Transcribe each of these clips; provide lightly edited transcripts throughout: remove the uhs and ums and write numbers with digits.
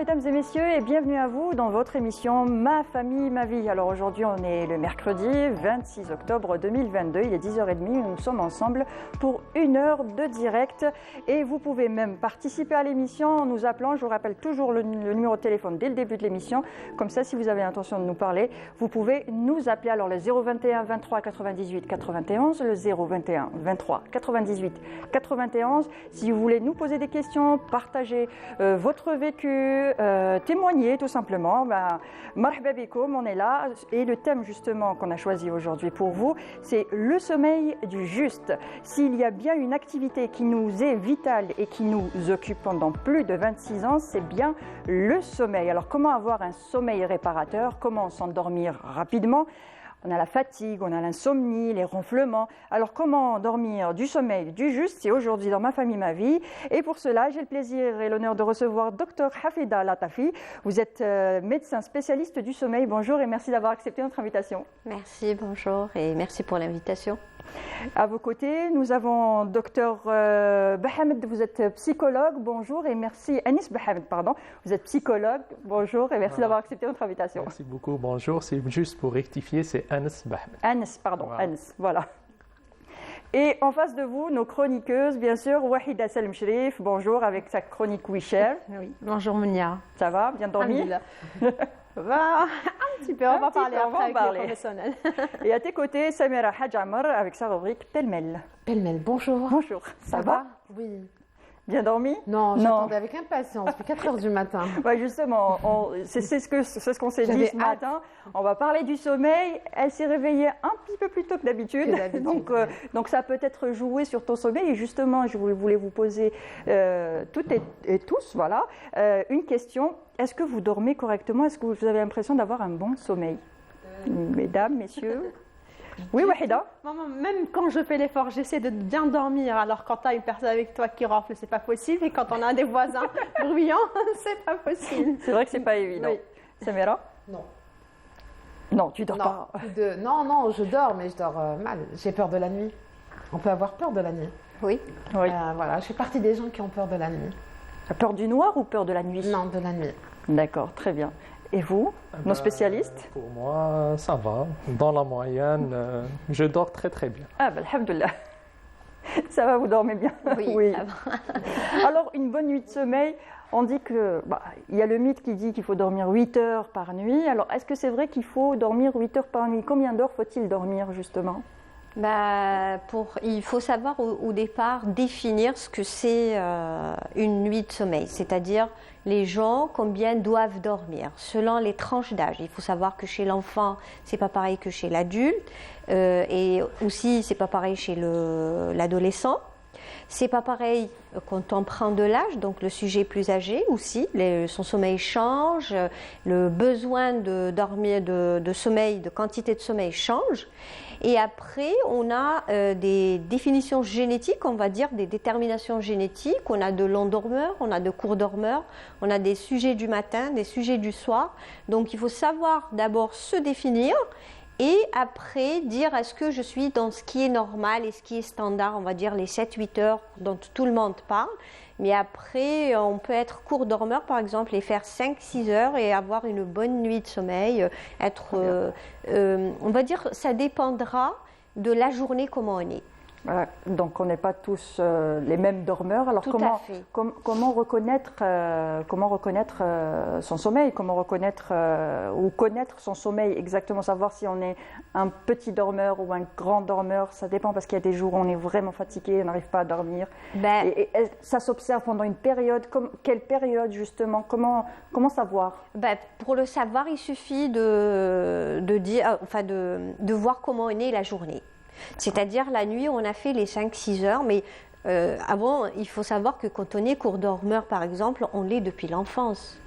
mesdames et messieurs, et bienvenue à vous dans votre émission Ma famille, ma vie. Alors aujourd'hui, on est le mercredi 26 octobre 2022, il est 10h30, nous sommes ensemble pour 1 heure de direct et vous pouvez même participer à l'émission en nous appelant. Je vous rappelle toujours le numéro de téléphone dès le début de l'émission, comme ça si vous avez l'intention de nous parler, vous pouvez nous appeler. Alors le 021 23 98 91, le 021 23 98 91, si vous voulez nous poser des questions, partager votre vécu, témoigner tout simplement. Marhaba bikoum, on est là et le thème justement qu'on a choisi aujourd'hui pour vous, c'est le sommeil du juste. S'il y a bien une activité qui nous est vitale et qui nous occupe pendant plus de 26 ans, c'est bien le sommeil. Alors comment avoir un sommeil réparateur? Comment s'endormir rapidement? On a la fatigue, on a l'insomnie, les ronflements. Alors comment dormir du sommeil du juste? C'est aujourd'hui dans Ma famille, ma vie. Et pour cela, j'ai le plaisir et l'honneur de recevoir Dr Hafida Latafi. Vous êtes médecin spécialiste du sommeil. Bonjour et merci d'avoir accepté notre invitation. Merci, bonjour et merci pour l'invitation. À vos côtés, nous avons Dr Bahamed, vous êtes psychologue, bonjour et merci. Anis Bahamed, pardon, vous êtes psychologue, bonjour et merci d'avoir accepté notre invitation. Merci beaucoup, bonjour, c'est juste pour rectifier, c'est Anis Bahamed. Anis, pardon, voilà. Anis, voilà. Et en face de vous, nos chroniqueuses, bien sûr, Wahida Salem Sherif, bonjour, avec sa chronique We Share. Oui, bonjour Mounia. Ça va, bien dormi? Un petit peu, on va parler après avec les professionnels. Et à tes côtés, Samira Hadjamar avec sa rubrique Pêle-mêle. Pêle-mêle, bonjour. Bonjour, ça va? Oui. Bien dormi? Non, j'attendais avec impatience depuis 4 heures du matin. Ouais, justement, c'est ce qu'on s'est dit ce matin. On va parler du sommeil. Elle s'est réveillée un petit peu plus tôt que d'habitude. Donc ça a peut-être joué sur ton sommeil. Et justement, je voulais vous poser toutes et tous une question. Est-ce que vous dormez correctement? Est-ce que vous avez l'impression d'avoir un bon sommeil? Mesdames, messieurs? Oui, Wahida. Maman, même quand je fais l'effort, j'essaie de bien dormir. Alors quand tu as une personne avec toi qui ronfle, c'est pas possible. Et quand on a des voisins bruyants, c'est pas possible. C'est vrai que c'est pas évident. Oui. Samira? Non. Non, tu dors pas. Non, je dors, mais je dors mal. J'ai peur de la nuit. On peut avoir peur de la nuit. Oui. Voilà, je fais partie des gens qui ont peur de la nuit. Peur du noir ou peur de la nuit? Non, de la nuit. D'accord, très bien. Et vous, nos spécialistes? Pour moi, ça va. Dans la moyenne, je dors très très bien. Ah, alhamdoulilah. Ça va, vous dormez bien? Oui. Ça va. Alors, une bonne nuit de sommeil, on dit que... il y a le mythe qui dit qu'il faut dormir 8 heures par nuit. Alors, est-ce que c'est vrai qu'il faut dormir 8 heures par nuit? Combien d'heures faut-il dormir, justement? Il faut savoir au départ définir ce que c'est une nuit de sommeil, c'est-à-dire les gens combien doivent dormir selon les tranches d'âge. Il faut savoir que chez l'enfant, c'est pas pareil que chez l'adulte, et aussi c'est pas pareil chez l'adolescent. C'est pas pareil quand on prend de l'âge, donc le sujet plus âgé aussi, son sommeil change, le besoin de dormir, de sommeil, de quantité de sommeil change. Et après, on a des définitions génétiques, on va dire, des déterminations génétiques. On a de longs dormeurs, on a de courts dormeurs, on a des sujets du matin, des sujets du soir. Donc il faut savoir d'abord se définir. Et après, dire est-ce que je suis dans ce qui est normal et ce qui est standard, on va dire les 7-8 heures dont tout le monde parle. Mais après, on peut être court dormeur, par exemple, et faire 5-6 heures et avoir une bonne nuit de sommeil. On va dire, ça dépendra de la journée, comment on est. Voilà. Donc on n'est pas tous les mêmes dormeurs. Alors comment reconnaître son sommeil, comment reconnaître ou connaître son sommeil exactement, savoir si on est un petit dormeur ou un grand dormeur, ça dépend parce qu'il y a des jours où on est vraiment fatigué, on n'arrive pas à dormir. Et ça s'observe pendant une période. Quelle période justement? Comment savoir? Pour le savoir, il suffit de voir comment est née la journée. C'est-à-dire la nuit, on a fait les 5-6 heures, mais avant, il faut savoir que quand on est court dormeur, par exemple, on l'est depuis l'enfance.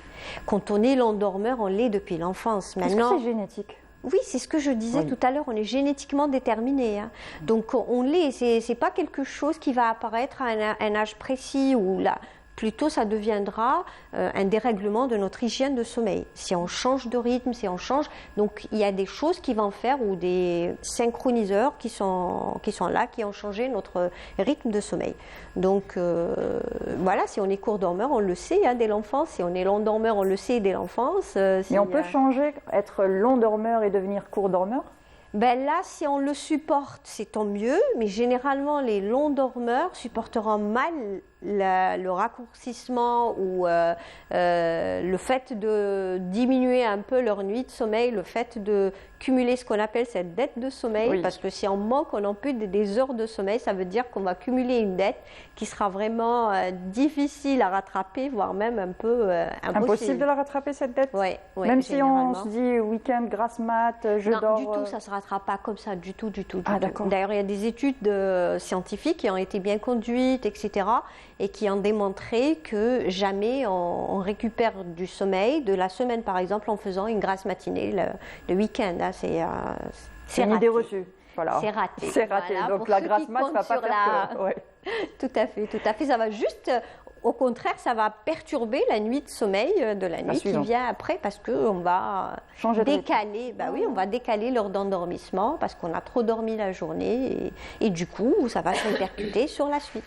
Quand on est long dormeur, on l'est depuis l'enfance. Est-ce que c'est génétique? Oui, c'est ce que je disais tout à l'heure, on est génétiquement déterminé. Donc on l'est, c'est pas quelque chose qui va apparaître à un âge précis ou là. plutôt ça deviendra un dérèglement de notre hygiène de sommeil. Si on change de rythme, si on change, donc il y a des choses qui vont faire ou des synchroniseurs qui sont là, qui ont changé notre rythme de sommeil. Donc voilà, si on est court dormeur, on le sait dès l'enfance. Si on est long dormeur, on le sait dès l'enfance. Mais on peut changer, être long dormeur et devenir court dormeur? Ben là, si on le supporte, c'est tant mieux, mais généralement, les longs dormeurs supporteront mal le raccourcissement ou le fait de diminuer un peu leur nuit de sommeil, le fait de cumuler ce qu'on appelle cette dette de sommeil, parce que si on manque, on ampute des heures de sommeil, ça veut dire qu'on va cumuler une dette qui sera vraiment difficile à rattraper, voire même un peu impossible de la rattraper, cette dette? Oui, même si on se dit week-end, grasse mat, je dors... Non, du tout, ça ne se rattrape pas comme ça, du tout. D'accord. D'ailleurs, il y a des études scientifiques qui ont été bien conduites, etc., et qui ont démontré que jamais on récupère du sommeil de la semaine, par exemple, en faisant une grasse matinée le week-end. C'est une idée reçue. Voilà. C'est raté. C'est raté. Voilà, donc la grasse mat ne va pas faire que... Ouais. Tout à fait. Ça va juste... Au contraire, ça va perturber la nuit de sommeil de la nuit qui vient après parce qu'on va décaler, on va décaler l'heure d'endormissement parce qu'on a trop dormi la journée et du coup, ça va se répercuter sur la suite.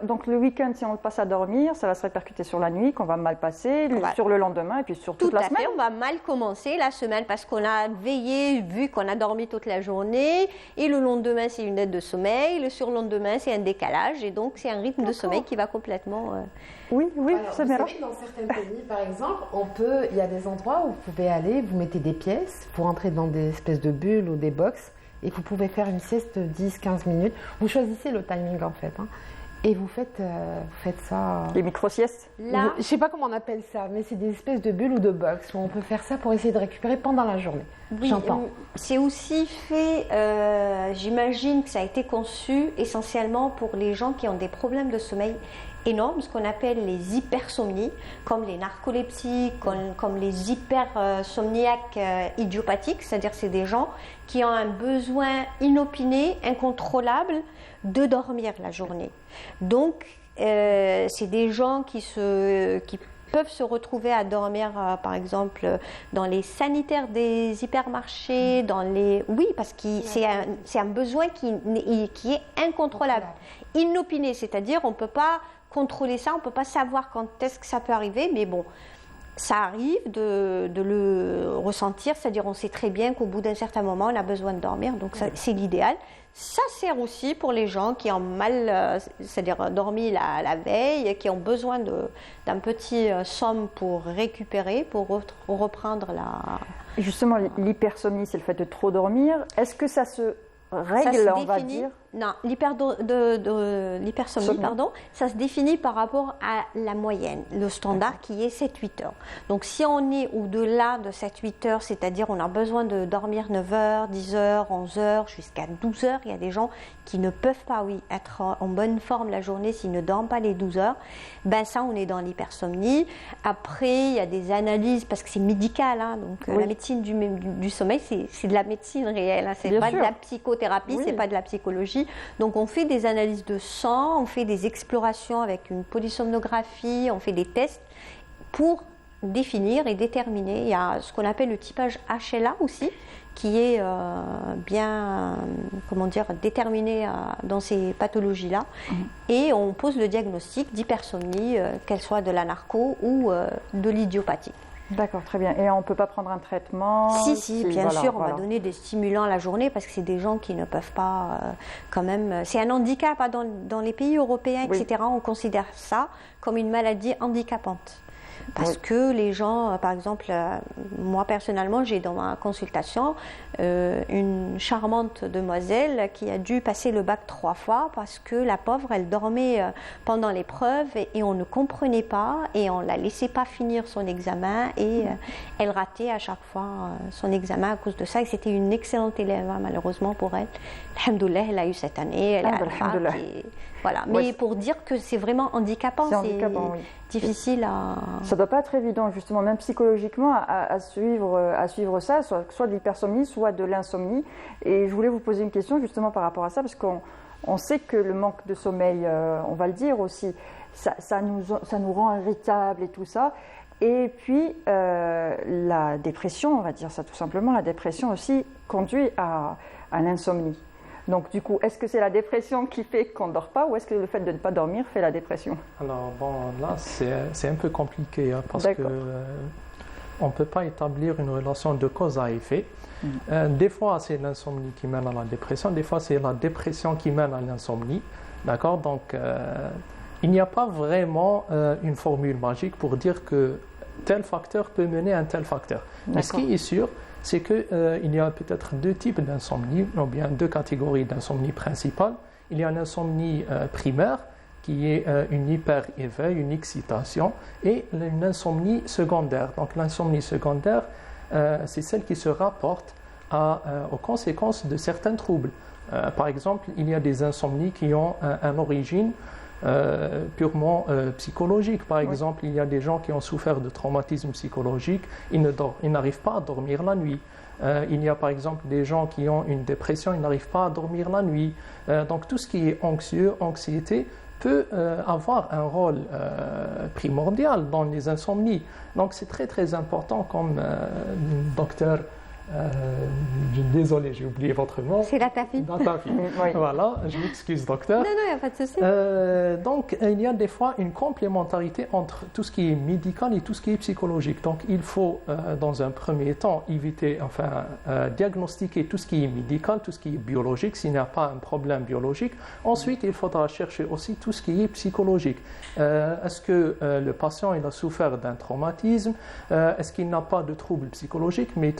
Donc le week-end, si on le passe à dormir, ça va se répercuter sur la nuit, qu'on va mal passer, sur le lendemain et puis sur toute la semaine. Tout à fait, on va mal commencer la semaine parce qu'on a veillé, vu qu'on a dormi toute la journée, et le lendemain c'est une dette de sommeil, le surlendemain c'est un décalage, et donc c'est un rythme de sommeil qui va complètement... Oui, c'est bien. Vous savez, dans certains pays, par exemple, il y a des endroits où vous pouvez aller, vous mettez des pièces, vous rentrez dans des espèces de bulles ou des box, et vous pouvez faire une sieste de 10-15 minutes. Vous choisissez le timing en fait. Et vous faites ça... Les micro-siestes? Je ne sais pas comment on appelle ça, mais c'est des espèces de bulles ou de box où on peut faire ça pour essayer de récupérer pendant la journée. Oui, j'entends. C'est aussi fait, j'imagine que ça a été conçu essentiellement pour les gens qui ont des problèmes de sommeil énormes, ce qu'on appelle les hypersomnies, comme les narcolepsies, comme les hypersomniaques idiopathiques, c'est-à-dire c'est des gens qui ont un besoin inopiné, incontrôlable de dormir la journée. Donc, c'est des gens qui peuvent se retrouver à dormir, par exemple, dans les sanitaires des hypermarchés, oui, parce que c'est un besoin qui est incontrôlable, inopiné, c'est-à-dire on ne peut pas contrôler ça, on ne peut pas savoir quand est-ce que ça peut arriver, mais bon, ça arrive de le ressentir, c'est-à-dire on sait très bien qu'au bout d'un certain moment, on a besoin de dormir, donc c'est l'idéal. Ça sert aussi pour les gens qui ont mal, c'est-à-dire dormi la veille, qui ont besoin d'un petit somme pour récupérer, pour reprendre la... Justement, l'hypersomnie, c'est le fait de trop dormir. Est-ce que ça se règle, on va dire? Non, l'hypersomnie, ça se définit par rapport à la moyenne, le standard qui est 7-8 heures. Donc si on est au-delà de 7-8 heures, c'est-à-dire on a besoin de dormir 9 heures, 10 heures, 11 heures, jusqu'à 12 heures, il y a des gens qui ne peuvent pas être en bonne forme la journée s'ils ne dorment pas les 12 heures, ça on est dans l'hypersomnie. Après il y a des analyses, parce que c'est médical, donc la médecine du sommeil c'est de la médecine réelle, c'est pas de la psychothérapie, c'est pas de la psychologie. Donc on fait des analyses de sang, on fait des explorations avec une polysomnographie, on fait des tests pour définir et déterminer. Il y a ce qu'on appelle le typage HLA aussi, qui est bien déterminé dans ces pathologies-là. Et on pose le diagnostic d'hypersomnie, qu'elle soit de la narco ou de l'idiopathie. D'accord, très bien. Et on ne peut pas prendre un traitement? Si, bien sûr, on va donner des stimulants la journée parce que c'est des gens qui ne peuvent pas quand même... C'est un handicap dans les pays européens, etc. On considère ça comme une maladie handicapante. Parce que les gens, par exemple, moi personnellement, j'ai dans ma consultation une charmante demoiselle qui a dû passer le bac 3 fois parce que la pauvre, elle dormait pendant l'épreuve et on ne comprenait pas et on ne la laissait pas finir son examen et elle ratait à chaque fois son examen à cause de ça. Et c'était une excellente élève, malheureusement pour elle. Alhamdoulilah, elle a eu cette année, elle a voilà. Mais pour dire que c'est vraiment handicapant, c'est difficile à... Ça ne doit pas être évident, justement, même psychologiquement, à suivre ça, soit de l'hypersomnie, soit de l'insomnie. Et je voulais vous poser une question, justement, par rapport à ça, parce qu'on on sait que le manque de sommeil, on va le dire aussi, ça nous rend irritables et tout ça. Et puis, la dépression, on va dire ça tout simplement, la dépression aussi conduit à l'insomnie. Donc du coup, est-ce que c'est la dépression qui fait qu'on ne dort pas ou est-ce que le fait de ne pas dormir fait la dépression? Alors bon, là c'est un peu compliqué parce que on ne peut pas établir une relation de cause à effet. Des fois c'est l'insomnie qui mène à la dépression, des fois c'est la dépression qui mène à l'insomnie. D'accord? Donc il n'y a pas vraiment une formule magique pour dire que tel facteur peut mener à un tel facteur. Mais ce qui est sûr, c'est qu'il y a peut-être deux types d'insomnie, ou bien deux catégories d'insomnie principales. Il y a l'insomnie primaire, qui est une hyper-éveil, une excitation, et une insomnie secondaire. Donc l'insomnie secondaire, c'est celle qui se rapporte aux conséquences de certains troubles. Par exemple, il y a des insomnies qui ont une origine purement psychologique. Par exemple, il y a des gens qui ont souffert de traumatisme psychologique, ils n'arrivent pas à dormir la nuit. Il y a par exemple des gens qui ont une dépression, ils n'arrivent pas à dormir la nuit. Donc tout ce qui est anxiété peut avoir un rôle primordial dans les insomnies. Donc c'est très très important comme docteur. Désolé, j'ai oublié votre nom. C'est Latafi. Latafi. Oui. Voilà, je m'excuse, docteur. Non, il n'y a pas de souci. Donc, il y a des fois une complémentarité entre tout ce qui est médical et tout ce qui est psychologique. Donc, il faut, dans un premier temps, diagnostiquer tout ce qui est médical, tout ce qui est biologique, s'il n'y a pas un problème biologique. Ensuite, il faudra chercher aussi tout ce qui est psychologique. Est-ce que le patient il a souffert d'un traumatisme? Est-ce qu'il n'a pas de troubles psychologiques? Mais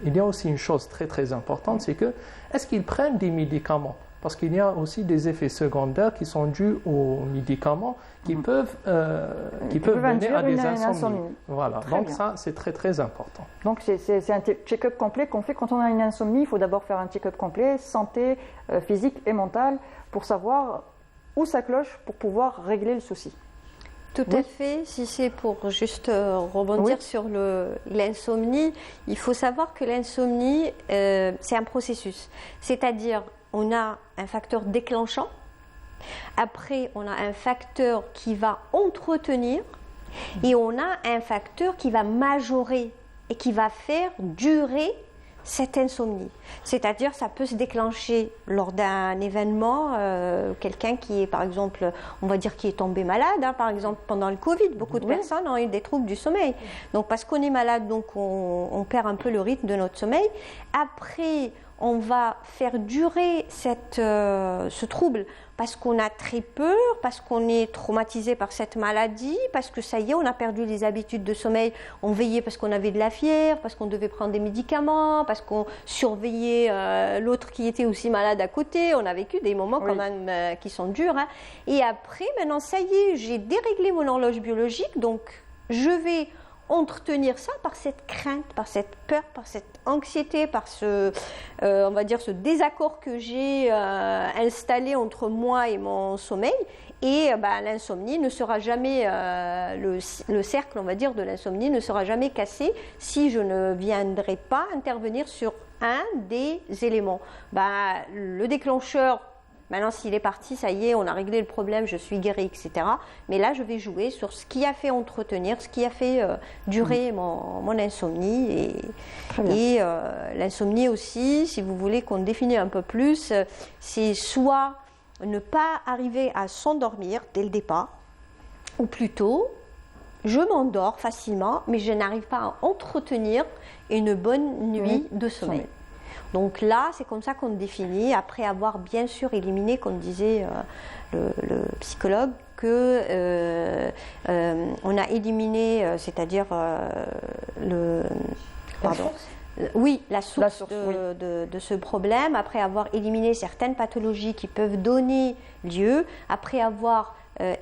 il y a aussi une chose très très importante, c'est que est-ce qu'ils prennent des médicaments? Parce qu'il y a aussi des effets secondaires qui sont dus aux médicaments qui peuvent mener à des insomnies. Voilà, très donc bien. Ça c'est très très important. Donc c'est un check-up complet qu'on fait quand on a une insomnie. Il faut d'abord faire un check-up complet, santé physique et mentale, pour savoir où ça cloche pour pouvoir régler le souci. Tout à fait. Si c'est pour juste rebondir sur l'insomnie, il faut savoir que l'insomnie, c'est un processus. C'est-à-dire, on a un facteur déclenchant, après on a un facteur qui va entretenir et on a un facteur qui va majorer et qui va faire durer cette insomnie. C'est-à-dire, ça peut se déclencher lors d'un événement, quelqu'un qui est, par exemple, on va dire qui est tombé malade, par exemple pendant le Covid, beaucoup de personnes ont eu des troubles du sommeil. Donc, parce qu'on est malade, donc on perd un peu le rythme de notre sommeil. Après, on va faire durer ce trouble parce qu'on a très peur, parce qu'on est traumatisé par cette maladie, parce que ça y est, on a perdu les habitudes de sommeil. On veillait parce qu'on avait de la fièvre, parce qu'on devait prendre des médicaments, parce qu'on surveillait l'autre qui était aussi malade à côté. On a vécu des moments quand même qui sont durs. Et après, maintenant, ça y est, j'ai déréglé mon horloge biologique, donc je vais entretenir ça par cette crainte, par cette peur, par cette anxiété, par on va dire ce désaccord que j'ai installé entre moi et mon sommeil. Et l'insomnie ne sera jamais, le cercle, on va dire, de l'insomnie ne sera jamais cassé si je ne viendrai pas intervenir sur un des éléments. Le déclencheur, maintenant, s'il est parti, ça y est, on a réglé le problème, je suis guérie, etc. Mais là, je vais jouer sur ce qui a fait entretenir, ce qui a fait durer mon insomnie. Et l'insomnie aussi, si vous voulez qu'on définisse un peu plus, c'est soit ne pas arriver à s'endormir dès le départ, ou plutôt, je m'endors facilement, mais je n'arrive pas à entretenir une bonne nuit de sommeil. Donc là, c'est comme ça qu'on définit, après avoir bien sûr éliminé, comme disait le psychologue, que on a éliminé, c'est-à-dire la source de ce problème, après avoir éliminé certaines pathologies qui peuvent donner lieu, après avoir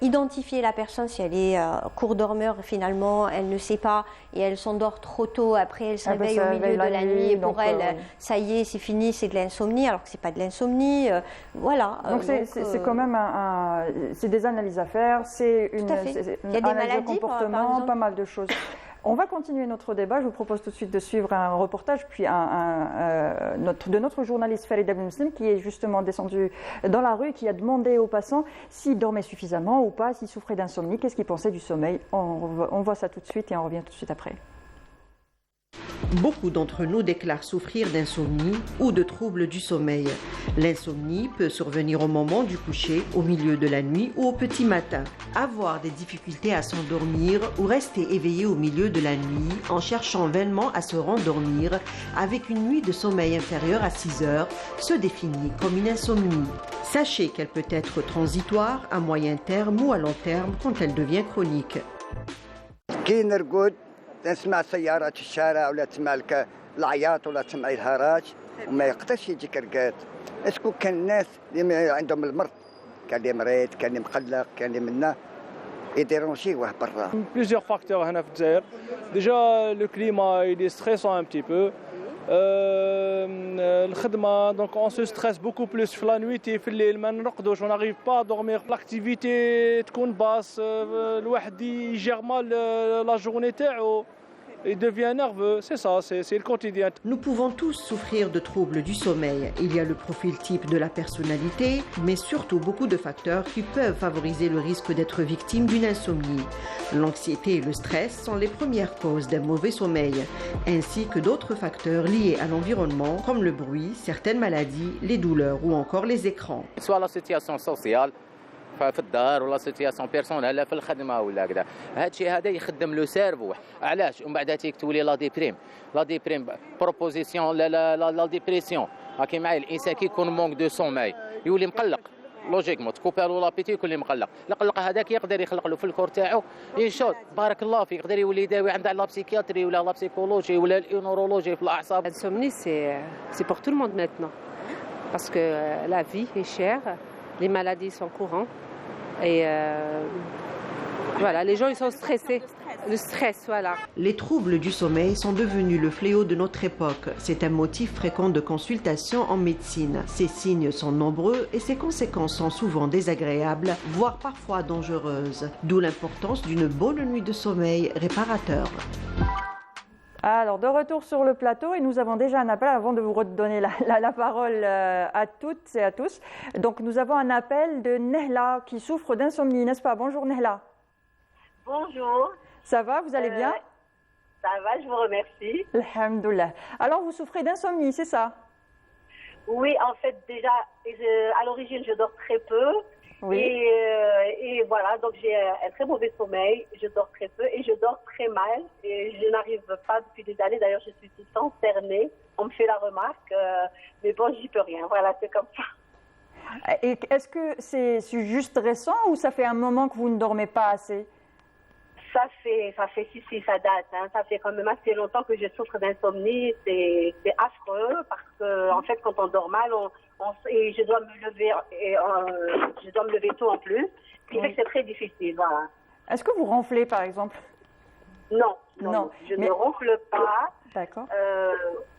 identifier la personne si elle est court dormeur, finalement elle ne sait pas et elle s'endort trop tôt, après elle se réveille au milieu de la nuit et pour elle ça y est, c'est fini, c'est de l'insomnie alors que c'est pas de l'insomnie, voilà. Donc c'est quand même c'est des analyses à faire, c'est une il y a des analyse maladies, de comportement, pas mal de choses. On va continuer notre débat. Je vous propose tout de suite de suivre un reportage puis de notre journaliste Farida Ben Muslim qui est justement descendu dans la rue, qui a demandé aux passants s'ils dormaient suffisamment ou pas, s'ils souffraient d'insomnie, qu'est-ce qu'ils pensaient du sommeil. On voit ça tout de suite et on revient tout de suite après. Beaucoup d'entre nous déclarent souffrir d'insomnie ou de troubles du sommeil. L'insomnie peut survenir au moment du coucher, au milieu de la nuit ou au petit matin. Avoir des difficultés à s'endormir ou rester éveillé au milieu de la nuit en cherchant vainement à se rendormir avec une nuit de sommeil inférieure à 6 heures se définit comme une insomnie. Sachez qu'elle peut être transitoire, à moyen terme ou à long terme quand elle devient chronique. تسمع سيارات في الشارع ولا تسمع لك العياط ولا تسمع الهراج وما يقدرش يجيك رقاد. اسكو كان الناس اللي عندهم المرض كان اللي مريض كان اللي مقلق كان اللي منا يديرونجيوه برا. Plusieurs facteurs هنا في الجزائر. Déjà le climat il est stressant un petit peu. الخدمة donc on se stresse beaucoup plus في la nuit في الليل ما نرقدوش on n'arrive pas à dormir. L'activité تكون باس الواحد يجير mal la journée تاعو. Il devient nerveux, c'est ça, c'est le quotidien. Nous pouvons tous souffrir de troubles du sommeil. Il y a le profil type de la personnalité, mais surtout beaucoup de facteurs qui peuvent favoriser le risque d'être victime d'une insomnie. L'anxiété et le stress sont les premières causes d'un mauvais sommeil, ainsi que d'autres facteurs liés à l'environnement, comme le bruit, certaines maladies, les douleurs ou encore les écrans. Soit la situation sociale, في الدار ولا سيتياسيون بيرسونيل في الخدمه ولا كذا هذا الشيء هذا يخدم لو سيرفو علاش ومن بعد تولي لا ديبريم بروبوزيسيون لا ديبريسيون راكي معايا الانسان كيكون مونك دو سوماي يولي مقلق لوجيكمون تكوبالو لابيتي يكون مقلق القلق هذاك يقدر يخلق له في الكور تاعو ينشط بارك الله فيك يقدر يولي يداوي عند لا بسيكياتري ولا لا بسيكولوجي ولا النورولوجي في الاعصاب. L'insomnie c'est pour tout le monde maintenant parce que la vie est chère, les maladies sont courantes. Et voilà, les gens ils sont stressés. Le stress, voilà. Les troubles du sommeil sont devenus le fléau de notre époque. C'est un motif fréquent de consultation en médecine. Ces signes sont nombreux et ses conséquences sont souvent désagréables, voire parfois dangereuses. D'où l'importance d'une bonne nuit de sommeil réparateur. Alors, de retour sur le plateau, et nous avons déjà un appel avant de vous redonner la parole à toutes et à tous. Donc, nous avons un appel de Nehla qui souffre d'insomnie, n'est-ce pas? Bonjour Nehla. Bonjour. Ça va, vous allez bien? Ça va, je vous remercie. Alhamdoulilah. Alors, vous souffrez d'insomnie, c'est ça? Oui, en fait, déjà, à l'origine, je dors très peu. Oui. Et voilà, donc j'ai un très mauvais sommeil, je dors très peu et je dors très mal. Et je n'arrive pas depuis des années, d'ailleurs je suis tout le temps cernée, on me fait la remarque, mais bon, j'y peux rien, voilà, c'est comme ça. Et est-ce que c'est juste récent ou ça fait un moment que vous ne dormez pas assez? Ça fait si, ça date, hein. Ça fait quand même assez longtemps que je souffre d'insomnie, c'est affreux parce que en fait quand on dort mal, et je dois me lever tôt en plus, ce qui fait que c'est très difficile, voilà. Est-ce que vous ronflez par exemple? Non, je ne ronfle pas. D'accord.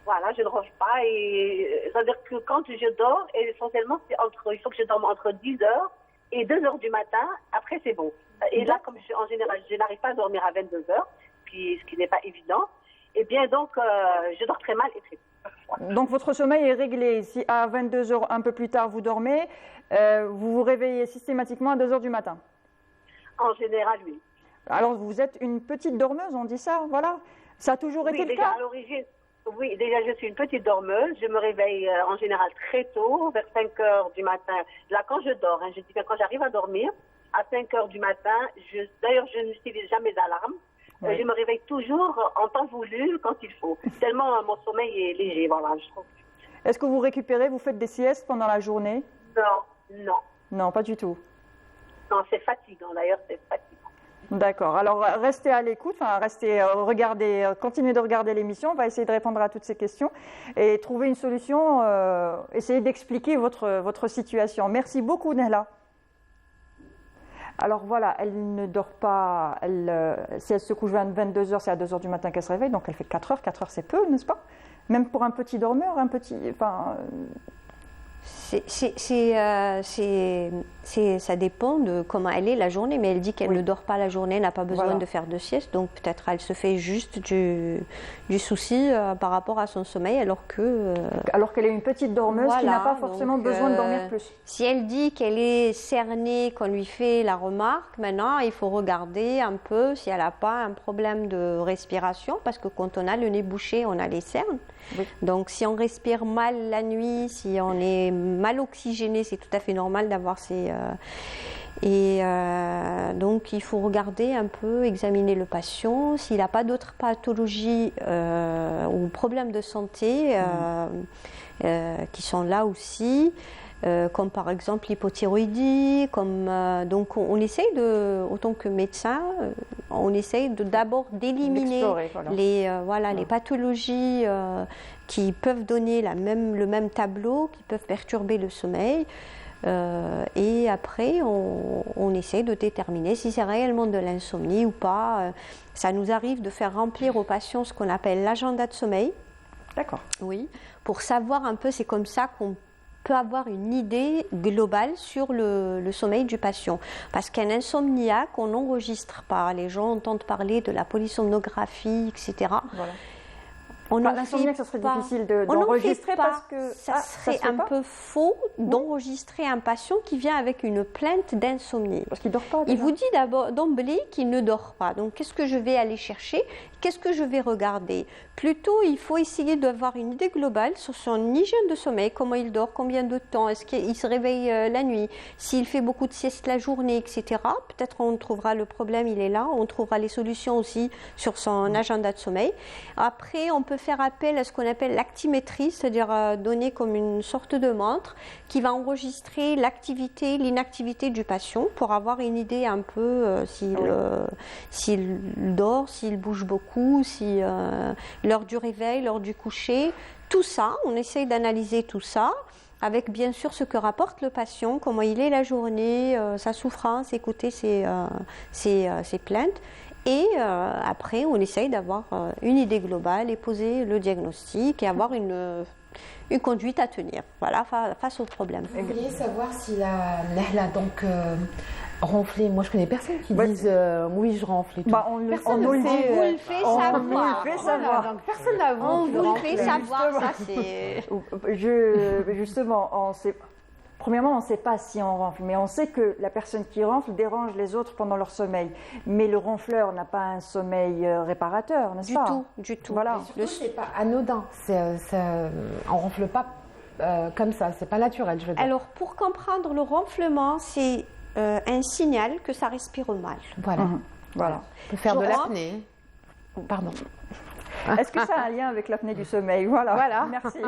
Voilà, je ne ronfle pas et c'est-à-dire que quand je dors, essentiellement il faut que je dorme entre 10h et 2h du matin, après c'est bon. Et là, comme en général, je n'arrive pas à dormir à 22h, ce qui n'est pas évident, et bien donc je dors très mal et très peu. Donc votre sommeil est réglé. Si à 22h, un peu plus tard, vous dormez, vous vous réveillez systématiquement à 2h du matin? En général, oui. Alors vous êtes une petite dormeuse, on dit ça, voilà? Ça a toujours été le cas? À l'origine, oui, déjà je suis une petite dormeuse. Je me réveille en général très tôt, vers 5h du matin. Là, quand je dors, je dis bien quand j'arrive à dormir, à 5h du matin, d'ailleurs je n'utilise jamais d'alarme. Oui. Je me réveille toujours en temps voulu quand il faut. Tellement mon sommeil est léger, voilà, je trouve. Est-ce que vous récupérez, vous faites des siestes pendant la journée? Non. Non, pas du tout. Non, c'est fatigant, d'ailleurs, c'est fatigant. D'accord. Alors, restez à l'écoute, continuez de regarder l'émission. On va essayer de répondre à toutes ces questions et trouver une solution, essayer d'expliquer votre situation. Merci beaucoup, Nehla. Alors voilà, elle ne dort pas, si elle se couche à 22h, c'est à 2h du matin qu'elle se réveille, donc elle fait 4h c'est peu, n'est-ce pas? Même pour un petit dormeur, Ça dépend de comment elle est la journée, mais elle dit qu'elle ne dort pas la journée, n'a pas besoin de faire de sieste, donc peut-être elle se fait juste du souci par rapport à son sommeil, alors qu'elle est une petite dormeuse qui n'a pas forcément besoin de dormir plus. Si elle dit qu'elle est cernée, qu'on lui fait la remarque, maintenant il faut regarder un peu si elle n'a pas un problème de respiration, parce que quand on a le nez bouché, on a les cernes. Oui. Donc si on respire mal la nuit, si on est mal oxygéné, c'est tout à fait normal d'avoir ces... donc il faut regarder un peu, examiner le patient. S'il n'a pas d'autres pathologies ou problèmes de santé qui sont là aussi, comme par exemple l'hypothyroïdie, donc on essaye autant que médecin, on essaye d'abord d'éliminer les pathologies qui peuvent donner le même tableau, qui peuvent perturber le sommeil. Et après, on essaie de déterminer si c'est réellement de l'insomnie ou pas. Ça nous arrive de faire remplir aux patients ce qu'on appelle l'agenda de sommeil. D'accord. Oui, pour savoir un peu, c'est comme ça qu'on peut avoir une idée globale sur le sommeil du patient. Parce qu'un insomniaque, on n'enregistre pas. Les gens entendent parler de la polysomnographie, etc. Voilà. L'insomniaque, ça serait difficile d'enregistrer parce que ça serait un peu faux d'enregistrer un patient qui vient avec une plainte d'insomnie. Parce qu'il ne dort pas. Il vous dit d'abord d'emblée qu'il ne dort pas. Donc, qu'est-ce que je vais aller chercher? Qu'est-ce que je vais regarder? Plutôt, il faut essayer d'avoir une idée globale sur son hygiène de sommeil, comment il dort, combien de temps, est-ce qu'il se réveille la nuit, s'il fait beaucoup de siestes la journée, etc. Peut-être on trouvera le problème, il est là, on trouvera les solutions aussi sur son agenda de sommeil. Après, on peut faire appel à ce qu'on appelle l'actimétrie, c'est-à-dire donner comme une sorte de montre qui va enregistrer l'activité, l'inactivité du patient pour avoir une idée un peu s'il dort, s'il bouge beaucoup, si l'heure du réveil, l'heure du coucher, tout ça, on essaye d'analyser tout ça avec bien sûr ce que rapporte le patient, comment il est la journée, sa souffrance, écouter ses plaintes. Et après, on essaye d'avoir une idée globale et poser le diagnostic et avoir une conduite à tenir, voilà, face au problème. Vous vouliez savoir si la donc ronfler. Moi, je connais personne qui disent oui, je ronfle et tout. On nous le dit. On vous le fait savoir. Donc, personne n'a On vous le fait savoir. Ça, c'est... Justement, on sait... Premièrement, on ne sait pas si on ronfle, mais on sait que la personne qui ronfle dérange les autres pendant leur sommeil. Mais le ronfleur n'a pas un sommeil réparateur, n'est-ce pas? Du tout. Voilà. Surtout, c'est pas anodin. On ronfle pas comme ça. C'est pas naturel, je veux dire. Alors, pour comprendre le ronflement, c'est un signal que ça respire mal. Voilà. Voilà. On peut faire de l'apnée. Pardon. Est-ce que ça a un lien avec l'apnée du sommeil? Voilà. Merci.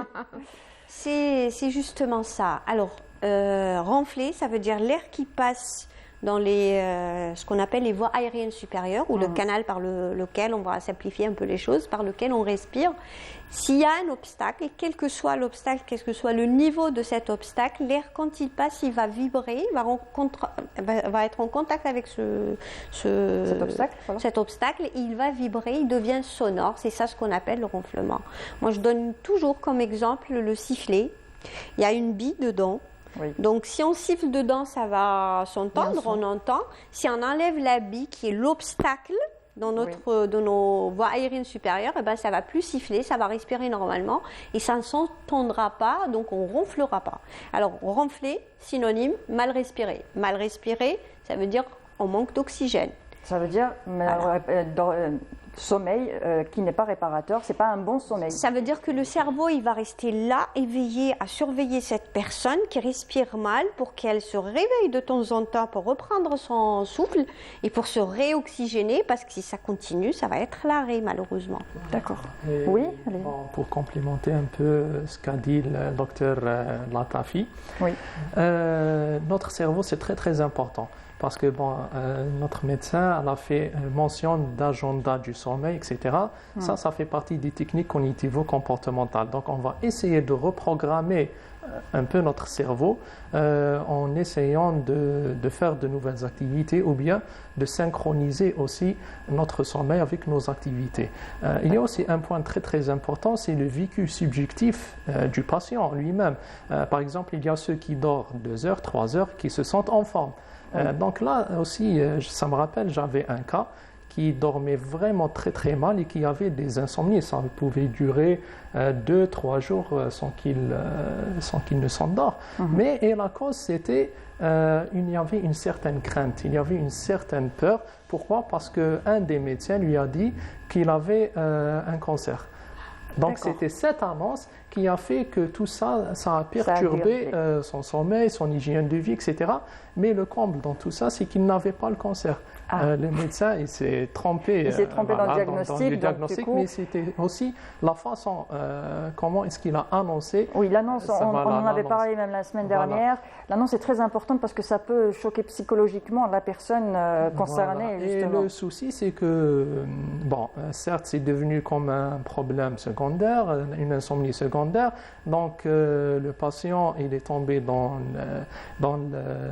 C'est justement ça. Alors, ronfler, ça veut dire l'air qui passe dans ce qu'on appelle les voies aériennes supérieures, ou le canal par lequel, on va simplifier un peu les choses, par lequel on respire. S'il y a un obstacle, et quel que soit l'obstacle, quel que soit le niveau de cet obstacle, l'air, quand il passe, il va vibrer, va être en contact avec cet obstacle, il va vibrer, il devient sonore. C'est ça ce qu'on appelle le ronflement. Moi, je donne toujours comme exemple le sifflet. Il y a une bille dedans. Oui. Donc, si on siffle dedans, ça va s'entendre, on entend. Si on enlève la bille, qui est l'obstacle dans nos voies aériennes supérieures, ça va plus siffler, ça va respirer normalement et ça ne s'entendra pas, donc on ronflera pas. Alors, ronfler, synonyme, mal respirer. Mal respirer, ça veut dire on manque d'oxygène. Ça veut dire sommeil qui n'est pas réparateur, c'est pas un bon sommeil. Ça veut dire que le cerveau, il va rester là, éveillé à surveiller cette personne qui respire mal pour qu'elle se réveille de temps en temps pour reprendre son souffle et pour se réoxygéner, parce que si ça continue, ça va être l'arrêt malheureusement. D'accord. Oui, allez. Pour complémenter un peu ce qu'a dit le docteur Latafi, notre cerveau, c'est très très important. Parce que notre médecin elle a fait mention d'agenda du sommeil, etc. Ça fait partie des techniques cognitivo-comportementales. Donc, on va essayer de reprogrammer un peu notre cerveau en essayant de faire de nouvelles activités ou bien de synchroniser aussi notre sommeil avec nos activités. Il y a aussi un point très très important, c'est le vécu subjectif du patient lui-même. Par exemple, il y a ceux qui dorment 2 heures, 3 heures, qui se sentent en forme. Donc là aussi, ça me rappelle, j'avais un cas qui dormait vraiment très très mal et qui avait des insomnies. Ça pouvait durer 2-3 jours sans qu'il ne s'endort. Mais et la cause, c'était il y avait une certaine crainte, il y avait une certaine peur. Pourquoi? Parce qu'un des médecins lui a dit qu'il avait un cancer. Donc c'était cette annonce qui a fait que tout ça, ça a perturbé son sommeil, son hygiène de vie, etc. Mais le comble dans tout ça, c'est qu'il n'avait pas le cancer. Le médecin, il s'est trompé, dans le diagnostic, dans le coup, mais c'était aussi la façon, comment est-ce qu'il a annoncé. Oui, l'annonce, on en avait parlé même la semaine dernière. L'annonce est très importante parce que ça peut choquer psychologiquement la personne concernée. Justement. Et le souci, c'est que, bon, certes, c'est devenu comme un problème secondaire, une insomnie secondaire. Donc, le patient, il est tombé dans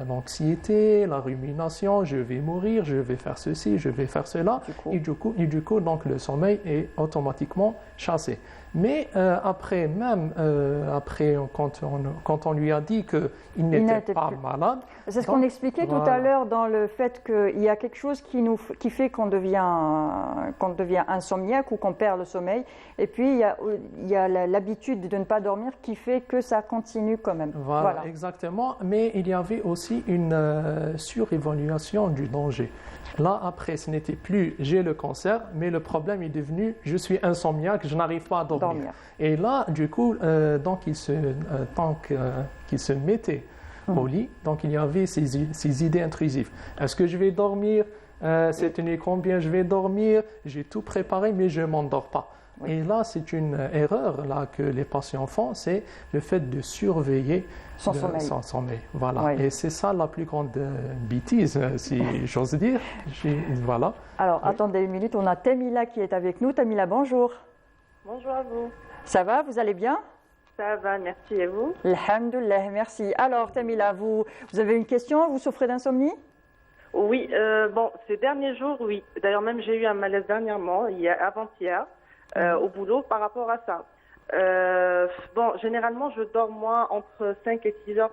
l'anxiété, la rumination, je vais mourir, je vais faire ceci, je vais faire cela. Et du coup, donc, le sommeil est automatiquement chassé. Mais après, quand on lui a dit qu'il n'était pas malade... C'est ce qu'on expliquait tout à l'heure dans le fait qu'il y a quelque chose qui fait qu'on devient insomniaque ou qu'on perd le sommeil. Et puis, il y a l'habitude de ne pas dormir qui fait que ça continue quand même. Voilà, exactement. Mais il y avait aussi une surévaluation du danger. Là, après, ce n'était plus « j'ai le cancer », mais le problème est devenu « je suis insomniaque, je n'arrive pas à dormir ». Et là, du coup, tant qu'il se mettait au lit, donc il y avait ces idées intrusives. Est-ce que je vais dormir? Cette nuit, combien je vais dormir? J'ai tout préparé, mais je ne m'endors pas. Oui. Et là, c'est une erreur là, que les patients font, c'est le fait de surveiller son sommeil. Voilà. Oui. Et c'est ça la plus grande bêtise, si j'ose dire. Voilà. Alors, attendez une minute, on a Tamila qui est avec nous. Tamila, bonjour. Bonjour à vous. Ça va, vous allez bien? Ça va, merci. Et vous? Alhamdoulilah, merci. Alors, Tamila, vous avez une question? Vous souffrez d'insomnie? Oui, bon, ces derniers jours, oui. D'ailleurs, même j'ai eu un malaise dernièrement, avant-hier. Au boulot par rapport à ça. Bon, généralement, je dors moi entre 5 et 6 heures